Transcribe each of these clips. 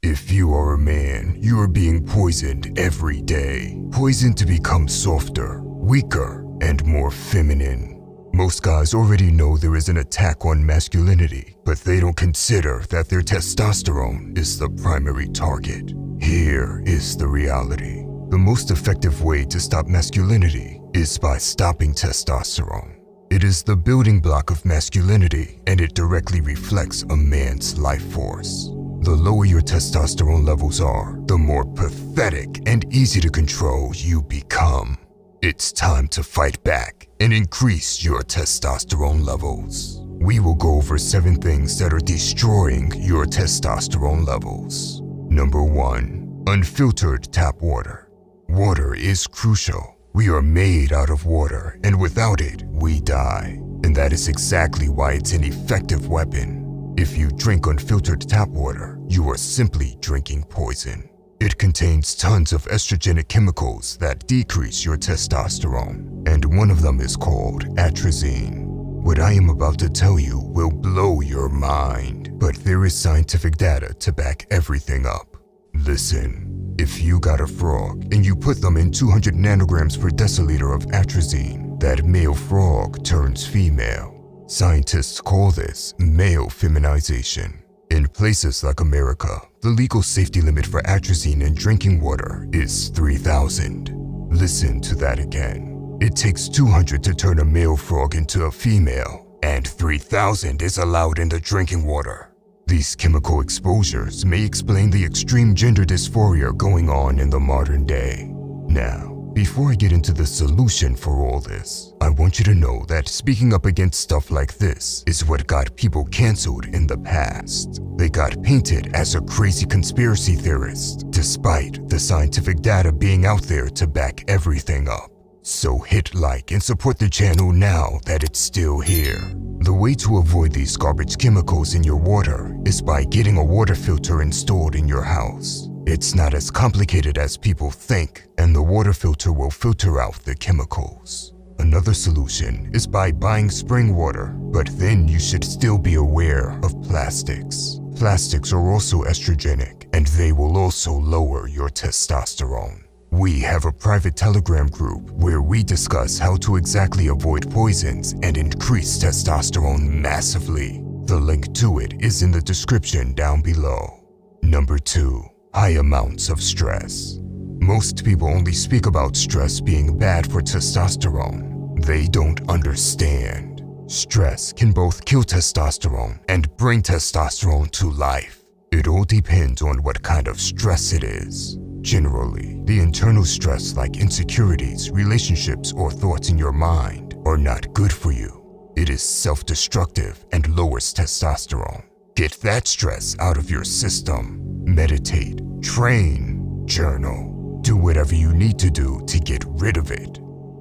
If you are a man, you are being poisoned every day. Poisoned to become softer, weaker, and more feminine. Most guys already know there is an attack on masculinity, but they don't consider that their testosterone is the primary target. Here is the reality. The most effective way to stop masculinity is by stopping testosterone. It is the building block of masculinity, and it directly reflects a man's life force. The lower your testosterone levels are, the more pathetic and easy to control you become. It's time to fight back and increase your testosterone levels. We will go over 7 things that are destroying your testosterone levels. Number 1. Unfiltered tap water. Water is crucial. We are made out of water, and without it, we die. And that is exactly why it's an effective weapon. If you drink unfiltered tap water, you are simply drinking poison. It contains tons of estrogenic chemicals that decrease your testosterone, and one of them is called Atrazine. What I am about to tell you will blow your mind, but there is scientific data to back everything up. Listen, if you got a frog and you put them in 200 nanograms per deciliter of atrazine, that male frog turns female. Scientists call this male feminization. In places like America, the legal safety limit for atrazine in drinking water is 3,000. Listen to that again. It takes 200 to turn a male frog into a female, and 3,000 is allowed in the drinking water. These chemical exposures may explain the extreme gender dysphoria going on in the modern day. Now, before I get into the solution for all this, I want you to know that speaking up against stuff like this is what got people canceled in the past. They got painted as a crazy conspiracy theorist, despite the scientific data being out there to back everything up. So hit like and support the channel now that it's still here. The way to avoid these garbage chemicals in your water is by getting a water filter installed in your house. It's not as complicated as people think, and the water filter will filter out the chemicals. Another solution is by buying spring water, but then you should still be aware of plastics. Plastics are also estrogenic, and they will also lower your testosterone. We have a private Telegram group where we discuss how to exactly avoid poisons and increase testosterone massively. The link to it is in the description down below. Number 2. High amounts of stress. Most people only speak about stress being bad for testosterone. They don't understand. Stress can both kill testosterone and bring testosterone to life. It all depends on what kind of stress it is. Generally, the internal stress like insecurities, relationships, or thoughts in your mind are not good for you. It is self-destructive and lowers testosterone. Get that stress out of your system. Meditate, train, journal. Do whatever you need to do to get rid of it.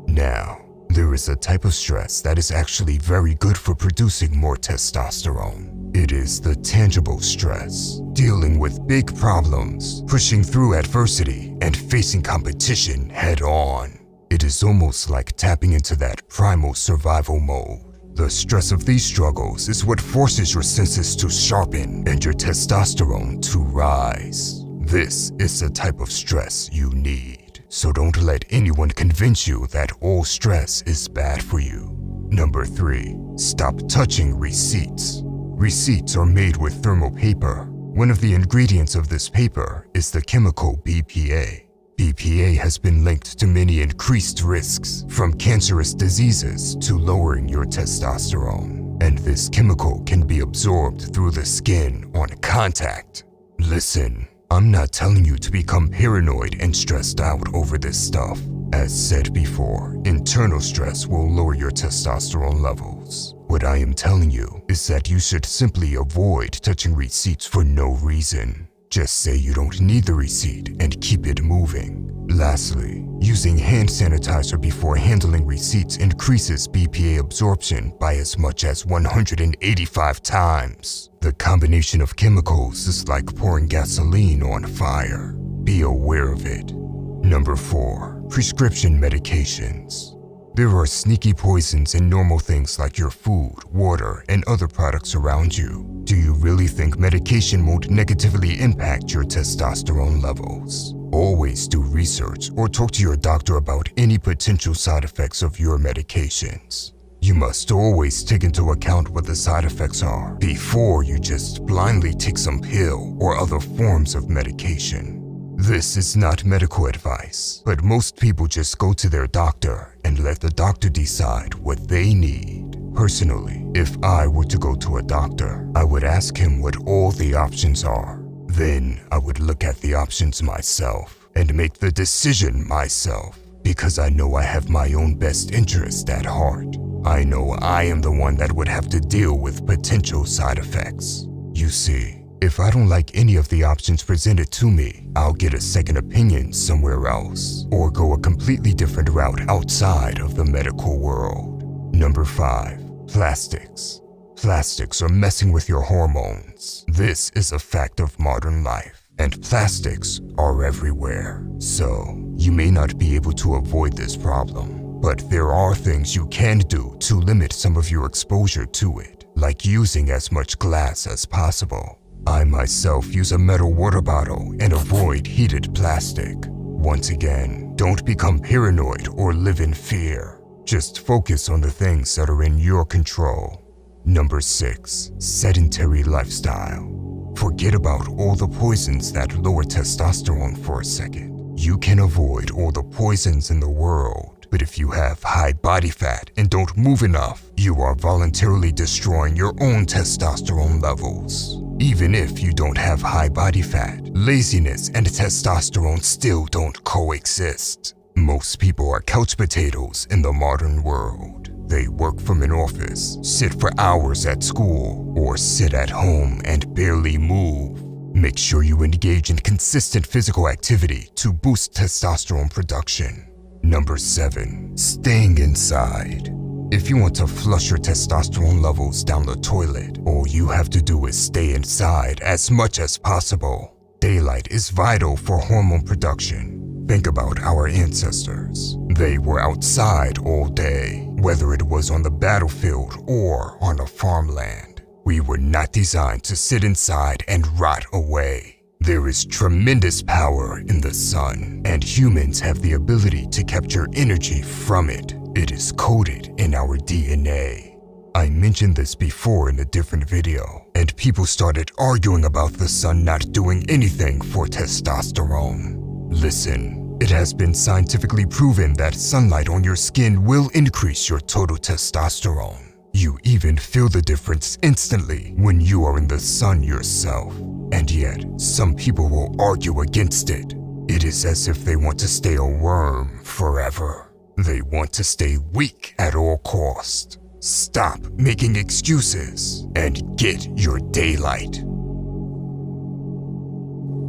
Now, there is a type of stress that is actually very good for producing more testosterone. It is the tangible stress, dealing with big problems, pushing through adversity, and facing competition head on. It is almost like tapping into that primal survival mode. The stress of these struggles is what forces your senses to sharpen and your testosterone to rise. This is the type of stress you need, so don't let anyone convince you that all stress is bad for you. Number 3. Stop touching receipts. Receipts are made with thermal paper. One of the ingredients of this paper is the chemical BPA. BPA has been linked to many increased risks, from cancerous diseases to lowering your testosterone. And this chemical can be absorbed through the skin on contact. Listen, I'm not telling you to become paranoid and stressed out over this stuff. As said before, internal stress will lower your testosterone levels. What I am telling you is that you should simply avoid touching receipts for no reason. Just say you don't need the receipt and keep it moving. Lastly, using hand sanitizer before handling receipts increases BPA absorption by as much as 185 times. The combination of chemicals is like pouring gasoline on fire. Be aware of it. Number 4. Prescription medications. There are sneaky poisons in normal things like your food, water, and other products around you. Do you really think medication won't negatively impact your testosterone levels? Always do research or talk to your doctor about any potential side effects of your medications. You must always take into account what the side effects are before you just blindly take some pill or other forms of medication. This is not medical advice, but most people just go to their doctor and let the doctor decide what they need. Personally, if I were to go to a doctor, I would ask him what all the options are. Then I would look at the options myself and make the decision myself, because I know I have my own best interest at heart. I know I am the one that would have to deal with potential side effects. You see, if I don't like any of the options presented to me, I'll get a second opinion somewhere else, or go a completely different route outside of the medical world. Number 5. Plastics. Plastics are messing with your hormones. This is a fact of modern life, and plastics are everywhere. So, you may not be able to avoid this problem, but there are things you can do to limit some of your exposure to it, like using as much glass as possible. I myself use a metal water bottle and avoid heated plastic. Once again, don't become paranoid or live in fear. Just focus on the things that are in your control. Number 6. Sedentary lifestyle. Forget about all the poisons that lower testosterone for a second. You can avoid all the poisons in the world, but if you have high body fat and don't move enough, you are voluntarily destroying your own testosterone levels. Even if you don't have high body fat, laziness and testosterone still don't coexist. Most people are couch potatoes in the modern world. They work from an office, sit for hours at school, or sit at home and barely move. Make sure you engage in consistent physical activity to boost testosterone production. Number 7. Staying inside. If you want to flush your testosterone levels down the toilet, all you have to do is stay inside as much as possible. Daylight is vital for hormone production. Think about our ancestors. They were outside all day, whether it was on the battlefield or on a farmland. We were not designed to sit inside and rot away. There is tremendous power in the sun, and humans have the ability to capture energy from it. It is coded in our DNA. I mentioned this before in a different video, and people started arguing about the sun not doing anything for testosterone. Listen, it has been scientifically proven that sunlight on your skin will increase your total testosterone. You even feel the difference instantly when you are in the sun yourself. And yet, some people will argue against it. It is as if they want to stay a worm forever. They want to stay weak at all costs. Stop making excuses and get your daylight.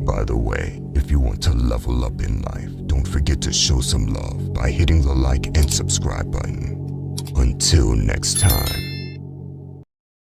By the way, if you want to level up in life, don't forget to show some love by hitting the like and subscribe button. Until next time.